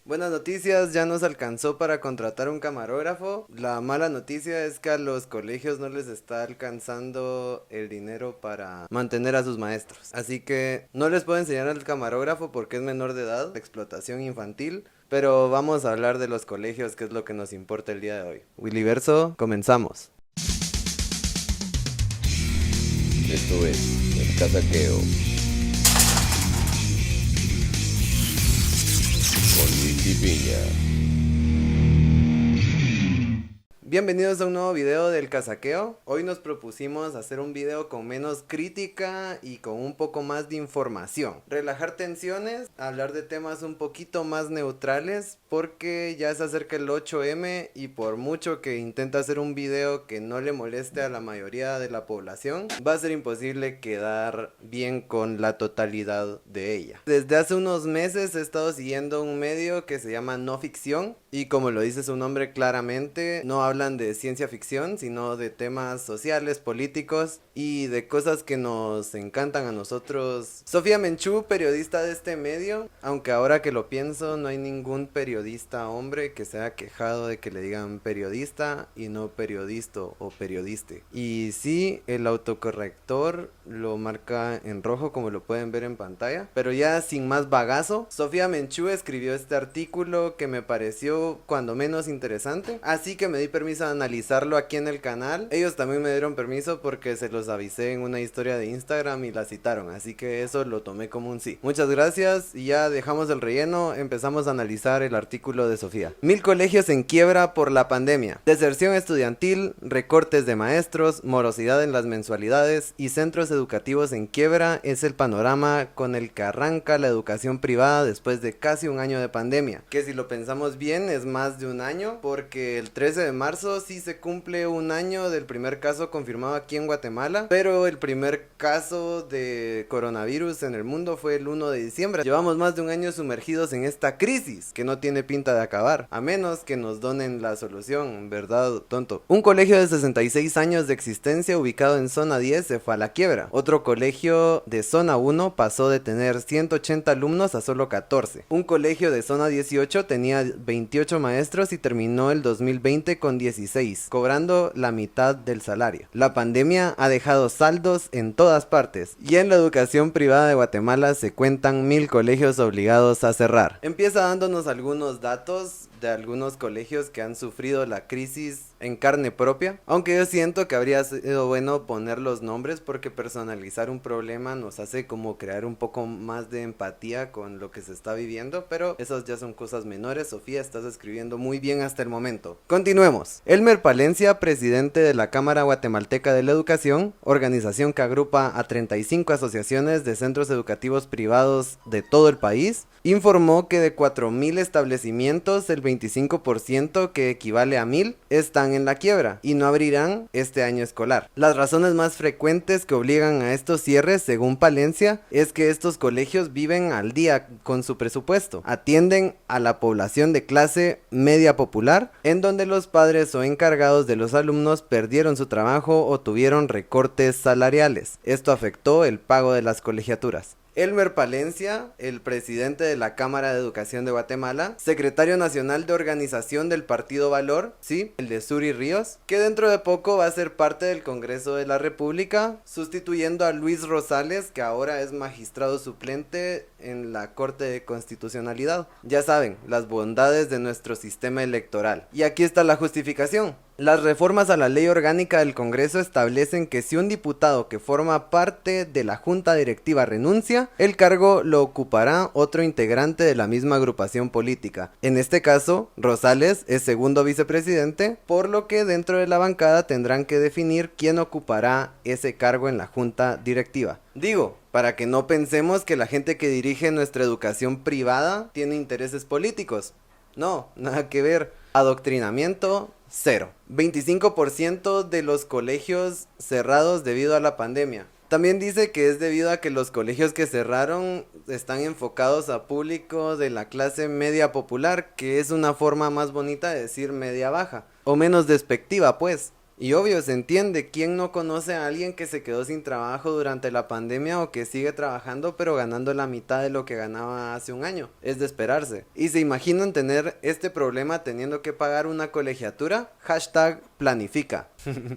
Buenas noticias, ya nos alcanzó para contratar un camarógrafo. La mala noticia es que a los colegios no les está alcanzando el dinero para mantener a sus maestros. Así que no les puedo enseñar al camarógrafo porque es menor de edad, explotación infantil. Pero vamos a hablar de los colegios, que es lo que nos importa el día de hoy. Willyverso, comenzamos. Esto es El Casaqueo con Luis y Piña. Bienvenidos a un nuevo video del Casaqueo. Hoy nos propusimos hacer un video con menos crítica y con un poco más de información. Relajar tensiones, hablar de temas un poquito más neutrales porque ya se acerca el 8M y por mucho que intente hacer un video que no le moleste a la mayoría de la población, va a ser imposible quedar bien con la totalidad de ella. Desde hace unos meses he estado siguiendo un medio que se llama No Ficción y como lo dice su nombre claramente, no hablan de ciencia ficción, sino de temas sociales, políticos y de cosas que nos encantan a nosotros. Sofía Menchú, periodista de este medio, aunque ahora que lo pienso, no hay ningún periodista hombre que se haya quejado de que le digan periodista y no periodista o periodiste. Y sí, el autocorrector lo marca en rojo como lo pueden ver en pantalla, pero ya sin más bagazo, Sofía Menchú escribió este artículo que me pareció cuando menos interesante, así que me di permiso de analizarlo aquí en el canal. Ellos también me dieron permiso porque se los avisé en una historia de Instagram y la citaron, así que eso lo tomé como un sí. Muchas gracias y ya dejamos el relleno, empezamos a analizar el artículo de Sofía. 1000 colegios en quiebra por la pandemia, deserción estudiantil, recortes de maestros, morosidad en las mensualidades y centros educativos en quiebra es el panorama con el que arranca la educación privada después de casi un año de pandemia, que si lo pensamos bien es más de un año porque el 13 de marzo sí se cumple un año del primer caso confirmado aquí en Guatemala, pero el primer caso de coronavirus en el mundo fue el 1 de diciembre. Llevamos más de un año sumergidos en esta crisis que no tiene pinta de acabar, a menos que nos donen la solución, ¿verdad, tonto? Un colegio de 66 años de existencia ubicado en zona 10 se fue a la quiebra. Otro colegio de zona 1 pasó de tener 180 alumnos a solo 14. Un colegio de zona 18 tenía 28 maestros y terminó el 2020 con 16, cobrando la mitad del salario. La pandemia ha dejado saldos en todas partes y en la educación privada de Guatemala se cuentan 1000 colegios obligados a cerrar. Empieza dándonos algunos datos de algunos colegios que han sufrido la crisis en carne propia, aunque yo siento que habría sido bueno poner los nombres porque personalizar un problema nos hace como crear un poco más de empatía con lo que se está viviendo, pero esas ya son cosas menores. Sofía, estás escribiendo muy bien hasta el momento. Continuemos. Elmer Palencia, presidente de la Cámara Guatemalteca de la Educación, organización que agrupa a 35 asociaciones de centros educativos privados de todo el país, informó que de 4000 establecimientos, el 25%, que equivale a 1000, están en la quiebra y no abrirán este año escolar. Las razones más frecuentes que obligan a estos cierres, según Palencia, es que estos colegios viven al día con su presupuesto, atienden a la población de clase media popular, en donde los padres o encargados de los alumnos perdieron su trabajo o tuvieron recortes salariales. Esto afectó el pago de las colegiaturas. Elmer Palencia, el presidente de la Cámara de Educación de Guatemala, secretario nacional de organización del Partido Valor, sí, el de Suri Ríos, que dentro de poco va a ser parte del Congreso de la República, sustituyendo a Luis Rosales, que ahora es magistrado suplente en la Corte de Constitucionalidad. Ya saben, las bondades de nuestro sistema electoral. Y aquí está la justificación. Las reformas a la ley orgánica del Congreso establecen que si un diputado que forma parte de la junta directiva renuncia, el cargo lo ocupará otro integrante de la misma agrupación política. En este caso, Rosales es segundo vicepresidente, por lo que dentro de la bancada tendrán que definir quién ocupará ese cargo en la junta directiva. Digo, para que no pensemos que la gente que dirige nuestra educación privada tiene intereses políticos. No, nada que ver. Adoctrinamiento, cero. 25% de los colegios cerrados debido a la pandemia. También dice que es debido a que los colegios que cerraron están enfocados a público de la clase media popular, que es una forma más bonita de decir media baja, o menos despectiva pues. Y obvio, se entiende, ¿quién no conoce a alguien que se quedó sin trabajo durante la pandemia o que sigue trabajando pero ganando la mitad de lo que ganaba hace un año? Es de esperarse. ¿Y se imaginan tener este problema teniendo que pagar una colegiatura? Hashtag planifica.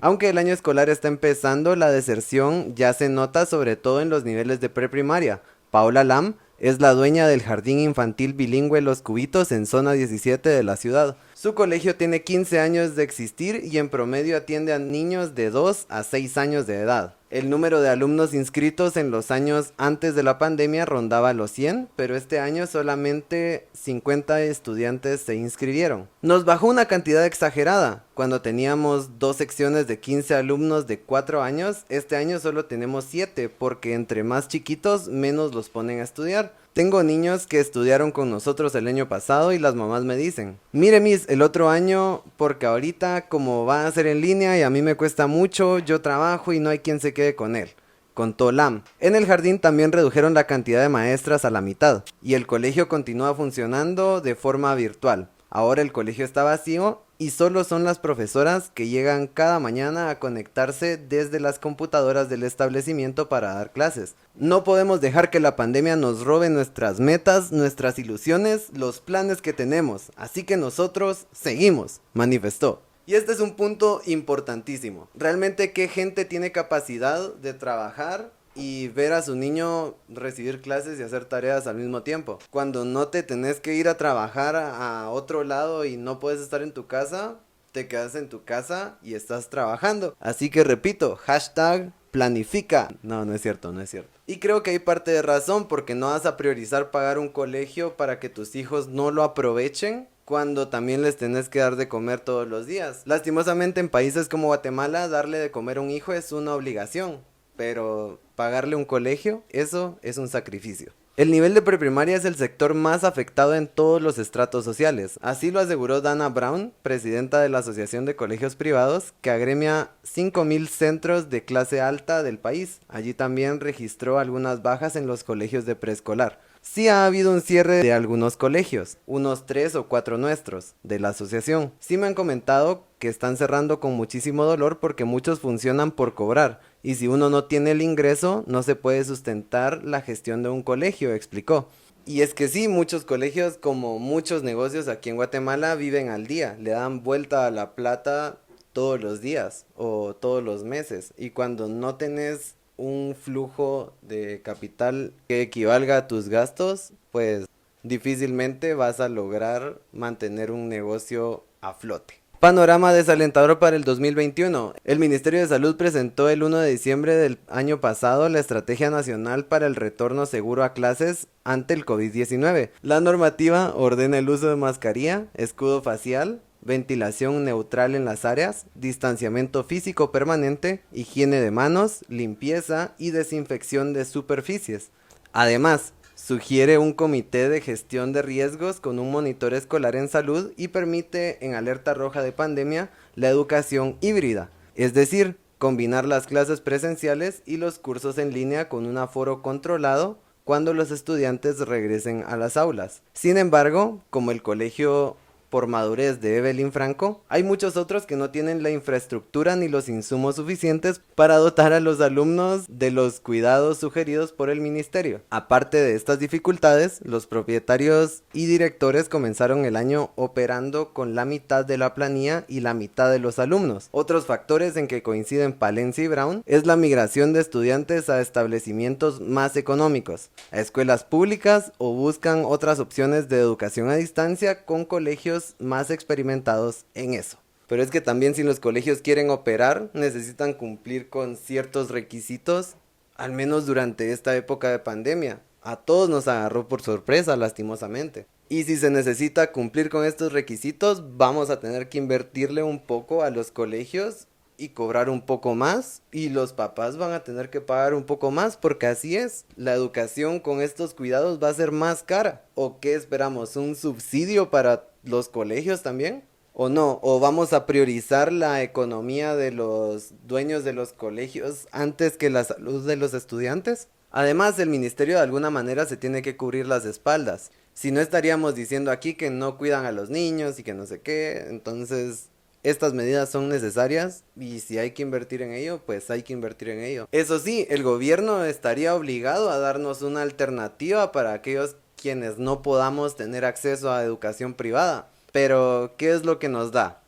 Aunque el año escolar está empezando, la deserción ya se nota sobre todo en los niveles de preprimaria. Paola Lam es la dueña del jardín infantil bilingüe Los Cubitos en zona 17 de la ciudad. Su colegio tiene 15 años de existir y en promedio atiende a niños de 2 a 6 años de edad. El número de alumnos inscritos en los años antes de la pandemia rondaba los 100, pero este año solamente 50 estudiantes se inscribieron. Nos bajó una cantidad exagerada. Cuando teníamos 2 secciones de 15 alumnos de 4 años, este año solo tenemos 7, porque entre más chiquitos, menos los ponen a estudiar. Tengo niños que estudiaron con nosotros el año pasado y las mamás me dicen, mire Miss, el otro año, porque ahorita como va a ser en línea y a mí me cuesta mucho, yo trabajo y no hay quien se quede con él. Contó Lam. En el jardín también redujeron la cantidad de maestras a la mitad y el colegio continúa funcionando de forma virtual. Ahora el colegio está vacío y solo son las profesoras que llegan cada mañana a conectarse desde las computadoras del establecimiento para dar clases. No podemos dejar que la pandemia nos robe nuestras metas, nuestras ilusiones, los planes que tenemos, así que nosotros seguimos, manifestó. Y este es un punto importantísimo. Realmente, ¿qué gente tiene capacidad de trabajar y ver a su niño recibir clases y hacer tareas al mismo tiempo? Cuando no te tenés que ir a trabajar a otro lado y no puedes estar en tu casa, te quedas en tu casa y estás trabajando. Así que repito, hashtag planifica. No, no es cierto, no es cierto. Y creo que hay parte de razón, porque no vas a priorizar pagar un colegio para que tus hijos no lo aprovechen cuando también les tenés que dar de comer todos los días. Lastimosamente en países como Guatemala, darle de comer a un hijo es una obligación, pero pagarle un colegio, eso es un sacrificio. El nivel de preprimaria es el sector más afectado en todos los estratos sociales. Así lo aseguró Dana Brown, presidenta de la Asociación de Colegios Privados, que agremia 5,000 centros de clase alta del país. Allí también registró algunas bajas en los colegios de preescolar. Sí ha habido un cierre de algunos colegios, unos 3 o 4 nuestros, de la asociación. Sí me han comentado que están cerrando con muchísimo dolor porque muchos funcionan por cobrar, y si uno no tiene el ingreso, no se puede sustentar la gestión de un colegio, explicó. Y es que sí, muchos colegios, como muchos negocios aquí en Guatemala, viven al día, le dan vuelta a la plata todos los días o todos los meses, y cuando no tenés un flujo de capital que equivalga a tus gastos, pues difícilmente vas a lograr mantener un negocio a flote. Panorama desalentador para el 2021. El Ministerio de Salud presentó el 1 de diciembre del año pasado la Estrategia Nacional para el Retorno Seguro a Clases ante el COVID-19. La normativa ordena el uso de mascarilla, escudo facial, ventilación neutral en las áreas, distanciamiento físico permanente, higiene de manos, limpieza y desinfección de superficies. Además, sugiere un comité de gestión de riesgos con un monitor escolar en salud y permite en alerta roja de pandemia la educación híbrida, es decir, combinar las clases presenciales y los cursos en línea con un aforo controlado cuando los estudiantes regresen a las aulas. Sin embargo, como el colegio por madurez de Evelyn Franco, hay muchos otros que no tienen la infraestructura ni los insumos suficientes para dotar a los alumnos de los cuidados sugeridos por el ministerio. Aparte de estas dificultades, los propietarios y directores comenzaron el año operando con la mitad de la planilla y la mitad de los alumnos. Otros factores en que coinciden Palencia y Brown es la migración de estudiantes a establecimientos más económicos, a escuelas públicas, o buscan otras opciones de educación a distancia con colegios más experimentados en eso. Pero es que también, si los colegios quieren operar, necesitan cumplir con ciertos requisitos, al menos durante esta época de pandemia. A todos nos agarró por sorpresa, lastimosamente. Y si se necesita cumplir con estos requisitos, vamos a tener que invertirle un poco a los colegios y cobrar un poco más, y los papás van a tener que pagar un poco más, porque así es, la educación con estos cuidados va a ser más cara. ¿O qué esperamos? ¿Un subsidio para los colegios también? ¿O no? ¿O vamos a priorizar la economía de los dueños de los colegios antes que la salud de los estudiantes? Además, el ministerio de alguna manera se tiene que cubrir las espaldas. Si no, estaríamos diciendo aquí que no cuidan a los niños y que no sé qué. Entonces, Estas medidas son necesarias y si hay que invertir en ello, pues hay que invertir en ello. Eso sí, el gobierno estaría obligado a darnos una alternativa para aquellos quienes no podamos tener acceso a educación privada. Pero, ¿qué es lo que nos da?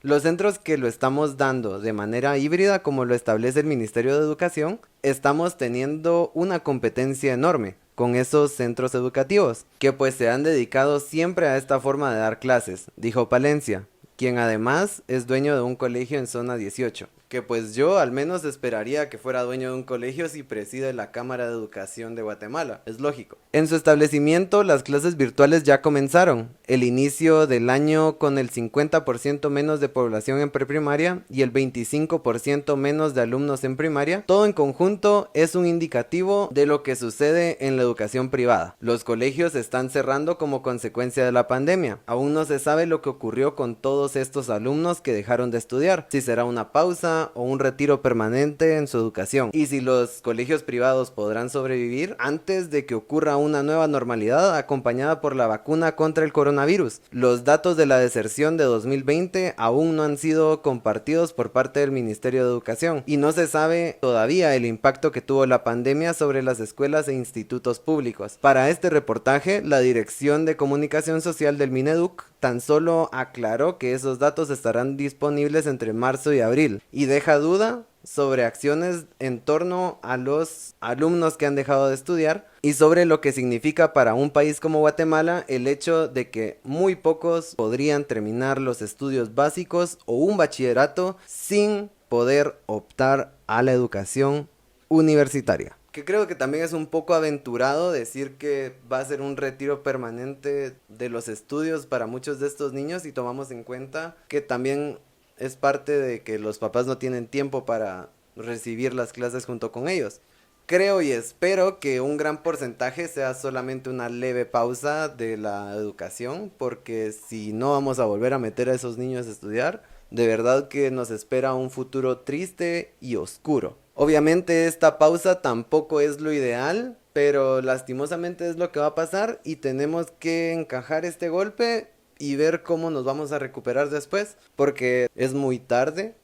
Los centros que lo estamos dando de manera híbrida, como lo establece el Ministerio de Educación, estamos teniendo una competencia enorme con esos centros educativos, que pues se han dedicado siempre a esta forma de dar clases, dijo Palencia, quien además es dueño de un colegio en zona 18. Que pues yo al menos esperaría que fuera dueño de un colegio si preside la Cámara de Educación de Guatemala, es lógico. En su establecimiento las clases virtuales ya comenzaron, el inicio del año con el 50% menos de población en preprimaria y el 25% menos de alumnos en primaria, todo en conjunto es un indicativo de lo que sucede en la educación privada. Los colegios están cerrando como consecuencia de la pandemia, aún no se sabe lo que ocurrió con todos estos alumnos que dejaron de estudiar, si será una pausa o un retiro permanente en su educación, y si los colegios privados podrán sobrevivir antes de que ocurra una nueva normalidad acompañada por la vacuna contra el coronavirus. Los datos de la deserción de 2020 aún no han sido compartidos por parte del Ministerio de Educación y no se sabe todavía el impacto que tuvo la pandemia sobre las escuelas e institutos públicos. Para este reportaje, la Dirección de Comunicación Social del Mineduc tan solo aclaró que esos datos estarán disponibles entre marzo y abril y deja duda sobre acciones en torno a los alumnos que han dejado de estudiar y sobre lo que significa para un país como Guatemala el hecho de que muy pocos podrían terminar los estudios básicos o un bachillerato sin poder optar a la educación universitaria. Que creo que también es un poco aventurado decir que va a ser un retiro permanente de los estudios para muchos de estos niños si tomamos en cuenta que también es parte de que los papás no tienen tiempo para recibir las clases junto con ellos. Creo y espero que un gran porcentaje sea solamente una leve pausa de la educación, porque si no vamos a volver a meter a esos niños a estudiar, de verdad que nos espera un futuro triste y oscuro. Obviamente esta pausa tampoco es lo ideal, pero lastimosamente es lo que va a pasar y tenemos que encajar este golpe y ver cómo nos vamos a recuperar después, porque es muy tarde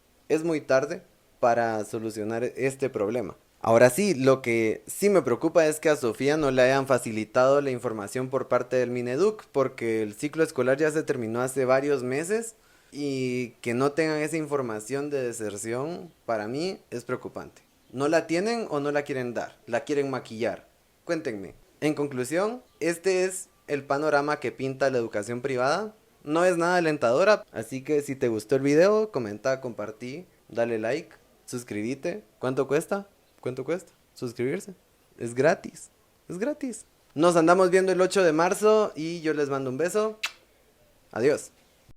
para solucionar este problema. Ahora sí, lo que sí me preocupa es que a Sofía no le hayan facilitado la información por parte del Mineduc, porque el ciclo escolar ya se terminó hace varios meses y que no tengan esa información de deserción para mí es preocupante. ¿No la tienen o no la quieren dar? ¿La quieren maquillar? Cuéntenme. En conclusión, este es el panorama que pinta la educación privada. No es nada alentadora, así que si te gustó el video, comenta, compartí, dale like, suscríbete. ¿Cuánto cuesta? ¿Cuánto cuesta? Suscribirse. Es gratis. Es gratis. Nos andamos viendo el 8 de marzo y yo les mando un beso. Adiós.